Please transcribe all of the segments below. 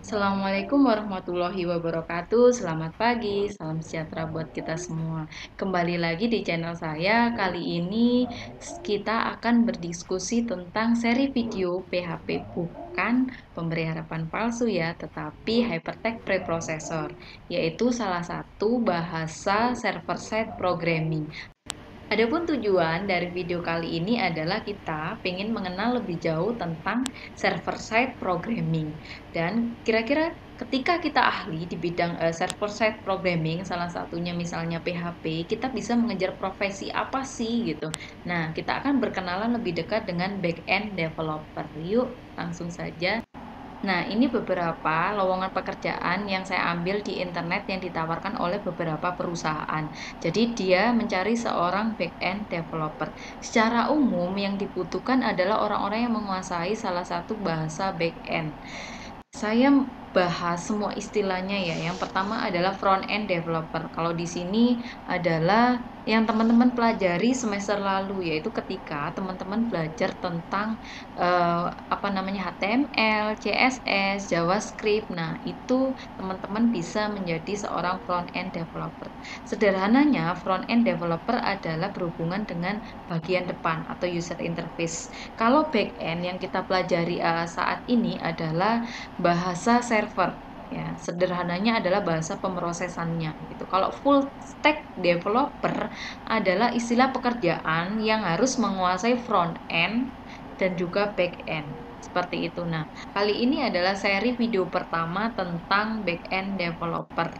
Assalamualaikum warahmatullahi wabarakatuh. Selamat pagi, salam sejahtera buat kita semua. Kembali lagi di channel saya. Kali ini kita akan berdiskusi tentang seri video PHP, bukan pemberi harapan palsu ya, tetapi hypertext preprocessor, yaitu salah satu bahasa server-side programming. Adapun tujuan dari video kali ini adalah kita ingin mengenal lebih jauh tentang server-side programming. Dan kira-kira ketika kita ahli di bidang server-side programming, salah satunya misalnya PHP, kita bisa mengejar profesi apa sih gitu. Nah, kita akan berkenalan lebih dekat dengan back-end developer. Yuk, langsung saja. Nah, ini beberapa lowongan pekerjaan yang saya ambil di internet yang ditawarkan oleh beberapa perusahaan. Jadi, dia mencari seorang back-end developer. Secara umum, yang dibutuhkan adalah orang-orang yang menguasai salah satu bahasa back-end. Saya bahas semua istilahnya ya. Yang pertama adalah front end developer. Kalau di sini adalah yang teman-teman pelajari semester lalu, yaitu ketika teman-teman belajar tentang HTML, CSS, JavaScript. Nah, itu teman-teman bisa menjadi seorang front end developer. Sederhananya, front end developer adalah berhubungan dengan bagian depan atau user interface. Kalau back end yang kita pelajari saat ini adalah bahasa server, ya, sederhananya adalah bahasa pemrosesannya gitu. Kalau full stack developer adalah istilah pekerjaan yang harus menguasai front end dan juga back end, seperti itu. Nah, kali ini adalah seri video pertama tentang back end developer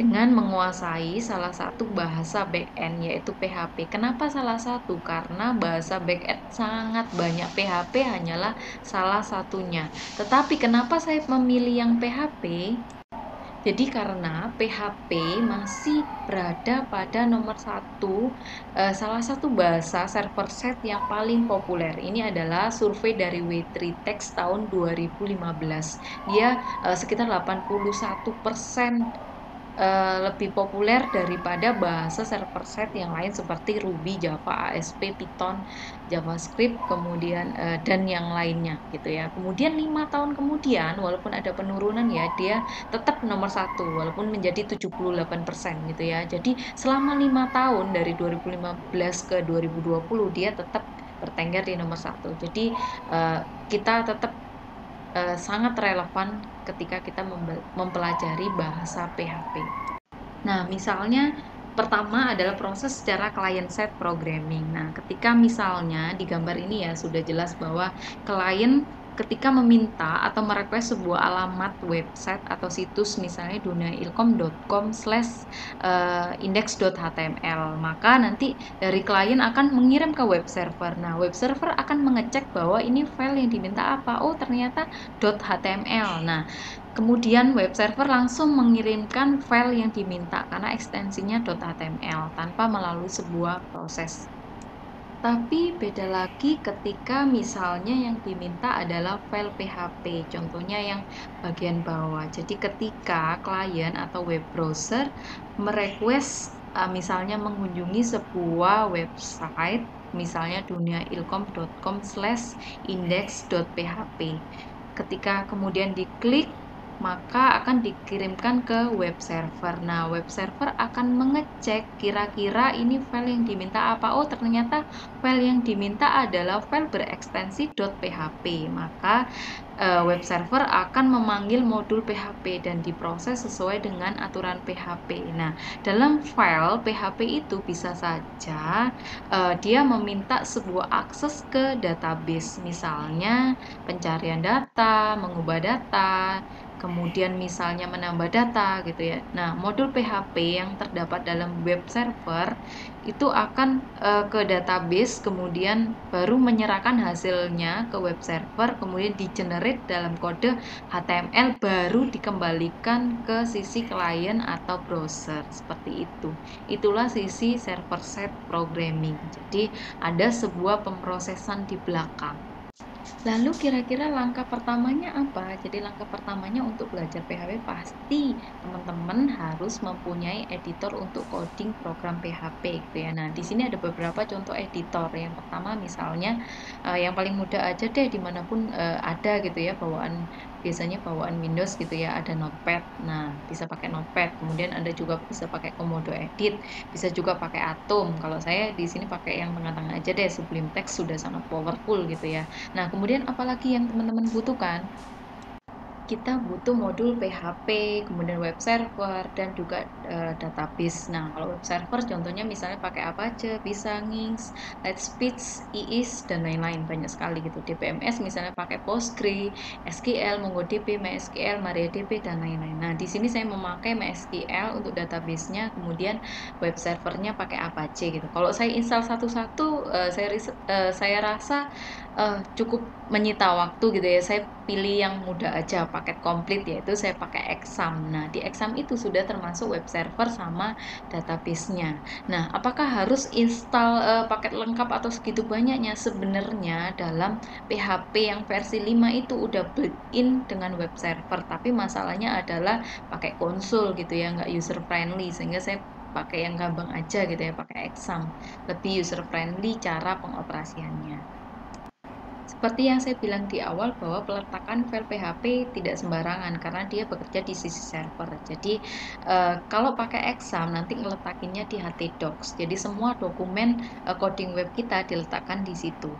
dengan menguasai salah satu bahasa backend, yaitu PHP. Kenapa salah satu? Karena bahasa backend sangat banyak, PHP hanyalah salah satunya. Tetapi kenapa saya memilih yang PHP? Jadi karena PHP masih berada pada nomor satu, salah satu bahasa server-side yang paling populer. Ini adalah survei dari W3Text tahun 2015. Dia sekitar 81% lebih populer daripada bahasa server-side yang lain seperti Ruby, Java, ASP, Python, JavaScript, kemudian dan yang lainnya gitu ya. Kemudian 5 tahun kemudian, walaupun ada penurunan ya, dia tetap nomor satu walaupun menjadi 78% gitu ya. Jadi selama 5 tahun dari 2015 ke 2020 dia tetap bertengger di nomor satu. Jadi kita tetap sangat relevan ketika kita mempelajari bahasa PHP. Nah, misalnya pertama adalah proses secara client-side programming. Nah, ketika misalnya di gambar ini ya sudah jelas bahwa klien ketika meminta atau merequest sebuah alamat website atau situs, misalnya duniailkom.com/index.html, maka nanti dari klien akan mengirim ke web server. Nah, web server akan mengecek bahwa ini file yang diminta apa. Oh, ternyata .html. Nah, kemudian web server langsung mengirimkan file yang diminta karena ekstensinya .html tanpa melalui sebuah proses. Tapi beda lagi ketika misalnya yang diminta adalah file PHP, contohnya yang bagian bawah. Jadi ketika klien atau web browser merequest misalnya mengunjungi sebuah website, misalnya duniailkom.com/index.php. Ketika kemudian diklik, maka akan dikirimkan ke web server. Nah, web server akan mengecek kira-kira ini file yang diminta apa. Oh, ternyata file yang diminta adalah file berekstensi .php. Maka web server akan memanggil modul PHP dan diproses sesuai dengan aturan PHP. Nah, dalam file PHP itu bisa saja dia meminta sebuah akses ke database, misalnya pencarian data, mengubah data, kemudian misalnya menambah data gitu ya. Nah, modul PHP yang terdapat dalam web server itu akan ke database, kemudian baru menyerahkan hasilnya ke web server, kemudian di-generate dalam kode HTML, baru dikembalikan ke sisi klien atau browser, seperti itu. Itulah sisi server-side programming. Jadi ada sebuah pemrosesan di belakang. Lalu kira-kira langkah pertamanya apa? Jadi langkah pertamanya untuk belajar PHP pasti teman-teman harus mempunyai editor untuk coding program PHP gitu ya. Nah, di sini ada beberapa contoh editor. Yang pertama misalnya yang paling mudah aja deh dimanapun ada gitu ya bawaan biasanya bawaan Windows gitu ya, ada Notepad. Nah, bisa pakai Notepad. Kemudian Anda juga bisa pakai Komodo Edit, bisa juga pakai Atom. Kalau saya di sini pakai yang tengah-tengah aja deh, Sublime Text sudah sangat powerful gitu ya. Nah, kemudian apalagi yang teman-teman butuhkan? Kita butuh modul PHP, kemudian web server, dan juga database. Nah, kalau web server contohnya misalnya pakai apa aja, bisa Nginx, Lightspeed, IIS, dan lain-lain, banyak sekali gitu. DBMS misalnya pakai Postgre, SQL, MongoDB, MySQL, MariaDB, dan lain-lain. Nah, di sini saya memakai MySQL untuk database-nya, kemudian web servernya pakai Apache gitu. Kalau saya install satu-satu, saya rasa cukup menyita waktu gitu ya. Saya pilih yang mudah aja, paket komplit, yaitu saya pakai Exam. Nah, di Exam itu sudah termasuk web server sama database-nya. Nah, apakah harus install paket lengkap atau segitu banyaknya? Sebenarnya dalam PHP yang versi 5 itu udah built-in dengan web server, tapi masalahnya adalah pakai konsul gitu ya, nggak user friendly, sehingga saya pakai yang gampang aja gitu ya, pakai Exam. Lebih user friendly cara pengoperasiannya. Seperti yang saya bilang di awal bahwa peletakan file PHP tidak sembarangan karena dia bekerja di sisi server. Jadi kalau pakai Exam nanti ngeletakinnya di htdocs. Jadi semua dokumen coding web kita diletakkan di situ.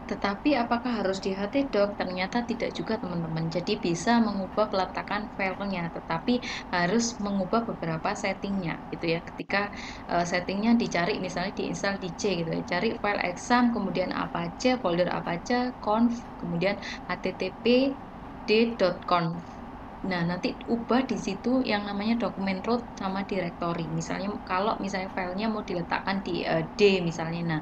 Tetapi apakah harus di htdoc? Ternyata tidak juga teman-teman. Jadi bisa mengubah peletakan filenya, tetapi harus mengubah beberapa settingnya gitu ya. Ketika settingnya dicari misalnya diinstal di C gitu ya. Cari file exam, kemudian apa aja, folder apa aja, conf, kemudian http d.conf. Nah, nanti ubah di situ yang namanya dokumen root sama directory. Misalnya kalau misalnya filenya mau diletakkan di D misalnya. Nah,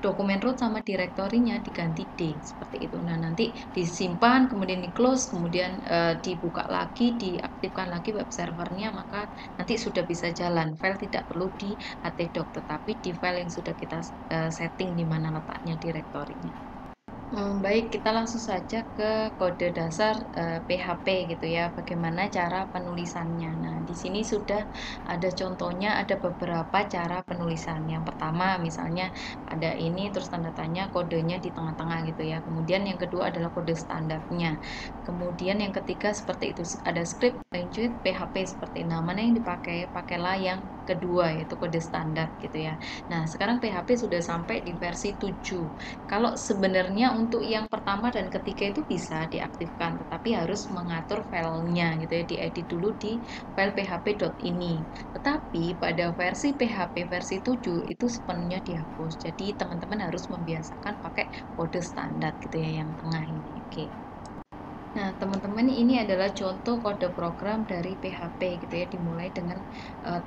dokumen root sama direktorinya diganti D seperti itu. Nah, nanti disimpan, kemudian di close, kemudian dibuka lagi, diaktifkan lagi web servernya, maka nanti sudah bisa jalan. File tidak perlu di htdoc, tetapi di file yang sudah kita setting di mana letaknya direktorinya. Baik, kita langsung saja ke kode dasar PHP gitu ya. Bagaimana cara penulisannya? Nah, di sini sudah ada contohnya, ada beberapa cara penulisan. Yang pertama, misalnya ada ini, terus tanda tanya, kodenya di tengah-tengah gitu ya. Kemudian yang kedua adalah kode standarnya. Kemudian yang ketiga seperti itu, ada script, lanjut, PHP seperti nah, mana yang dipakai? Pakailah yang kedua, yaitu kode standar gitu ya. Nah, sekarang PHP sudah sampai di versi 7. Kalau sebenarnya untuk yang pertama dan ketiga itu bisa diaktifkan, tetapi harus mengatur filenya gitu ya, diedit dulu di file php.ini. Tetapi pada versi PHP versi 7 itu sepenuhnya dihapus. Jadi teman-teman harus membiasakan pakai kode standar gitu ya yang tengah ini. Oke. Nah, teman-teman, ini adalah contoh kode program dari PHP gitu ya, dimulai dengan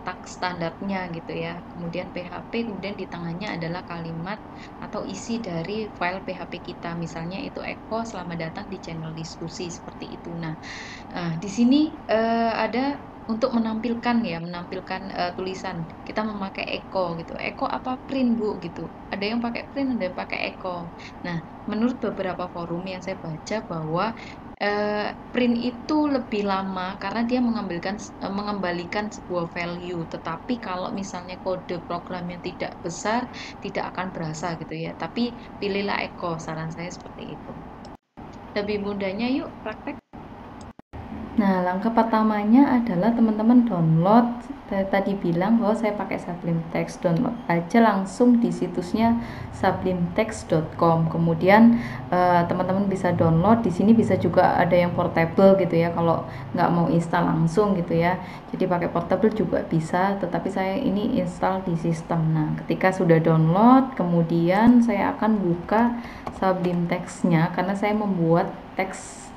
tag standarnya gitu ya. Kemudian PHP, kemudian di tengahnya adalah kalimat atau isi dari file PHP kita. Misalnya itu echo selamat datang di channel diskusi seperti itu. Nah, di sini ada untuk menampilkan ya, menampilkan tulisan. Kita memakai echo gitu. Echo apa print, Bu gitu. Ada yang pakai print, ada yang pakai echo. Nah, menurut beberapa forum yang saya baca bahwa print itu lebih lama karena dia mengembalikan sebuah value. Tetapi kalau misalnya kode programnya tidak besar, tidak akan berasa gitu ya. Tapi pilihlah echo, saran saya seperti itu. Lebih mudahnya yuk praktek. Nah, langkah pertamanya adalah teman-teman download. Saya tadi bilang bahwa saya pakai Sublime Text, download aja langsung di situsnya sublimetext.com. Kemudian teman-teman bisa download. Di sini bisa juga ada yang portable gitu ya, kalau nggak mau install langsung gitu ya. Jadi pakai portable juga bisa, tetapi saya ini install di sistem. Nah, ketika sudah download, kemudian saya akan buka Sublime Text-nya karena saya membuat teks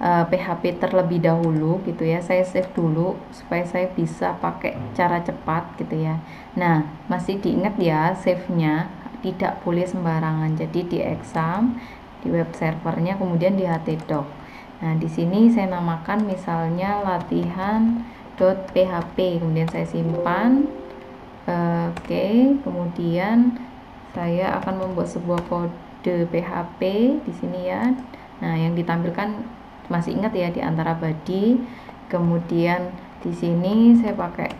PHP terlebih dahulu gitu ya. Saya save dulu supaya saya bisa pakai cara cepat gitu ya. Nah, masih diingat ya, save-nya tidak boleh sembarangan. Jadi di exam, di web servernya, kemudian di htdoc. Nah, di sini saya namakan misalnya latihan.php, kemudian saya simpan. Oke, kemudian saya akan membuat sebuah kode PHP di sini ya. Nah, yang ditampilkan masih ingat ya, di antara body, kemudian di sini saya pakai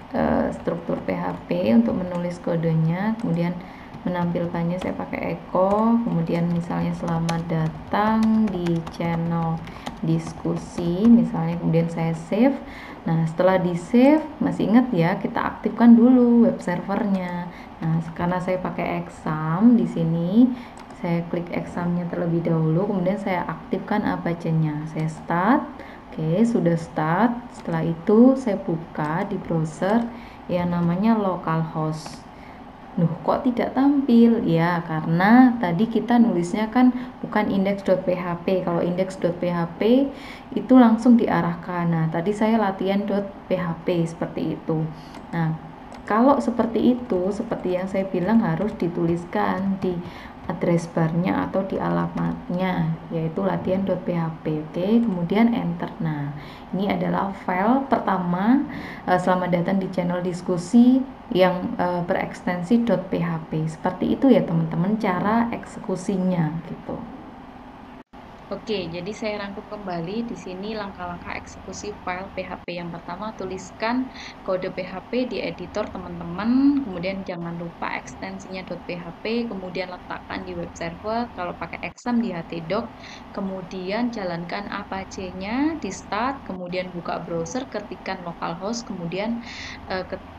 struktur PHP untuk menulis kodenya, kemudian menampilkannya saya pakai echo, kemudian misalnya selamat datang di channel diskusi misalnya, kemudian saya save. Nah, setelah di save, masih ingat ya, kita aktifkan dulu web servernya. Nah, karena saya pakai exam di sini, saya klik examnya terlebih dahulu, kemudian saya aktifkan Apache-nya. Saya start. Oke, sudah start. Setelah itu saya buka di browser yang namanya localhost. Loh, kok tidak tampil? Ya, karena tadi kita nulisnya kan bukan index.php. Kalau index.php itu langsung diarahkan. Nah, tadi saya latihan .php seperti itu. Nah, kalau seperti itu, seperti yang saya bilang, harus dituliskan di address barnya atau di alamatnya, yaitu latihan.php. Oke, kemudian enter. Nah, ini adalah file pertama. Selamat datang di channel diskusi yang berekstensi .php. Seperti itu ya teman-teman cara eksekusinya gitu. Oke, jadi saya rangkum kembali di sini langkah-langkah eksekusi file PHP. Yang pertama, tuliskan kode PHP di editor teman-teman, kemudian jangan lupa ekstensinya .php, kemudian letakkan di web server, kalau pakai exam di htdoc, kemudian jalankan Apache-nya di start, kemudian buka browser, ketikkan localhost, kemudian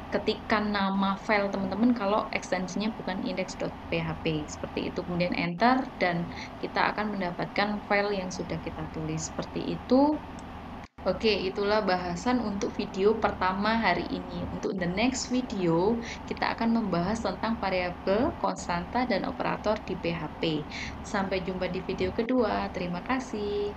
ketikkan nama file teman-teman kalau ekstensinya bukan index.php, seperti itu, kemudian enter, dan kita akan mendapatkan file yang sudah kita tulis seperti itu. Oke, itulah bahasan untuk video pertama hari ini. Untuk the next video, kita akan membahas tentang variabel, konstanta, dan operator di PHP. Sampai jumpa di video kedua. Terima kasih.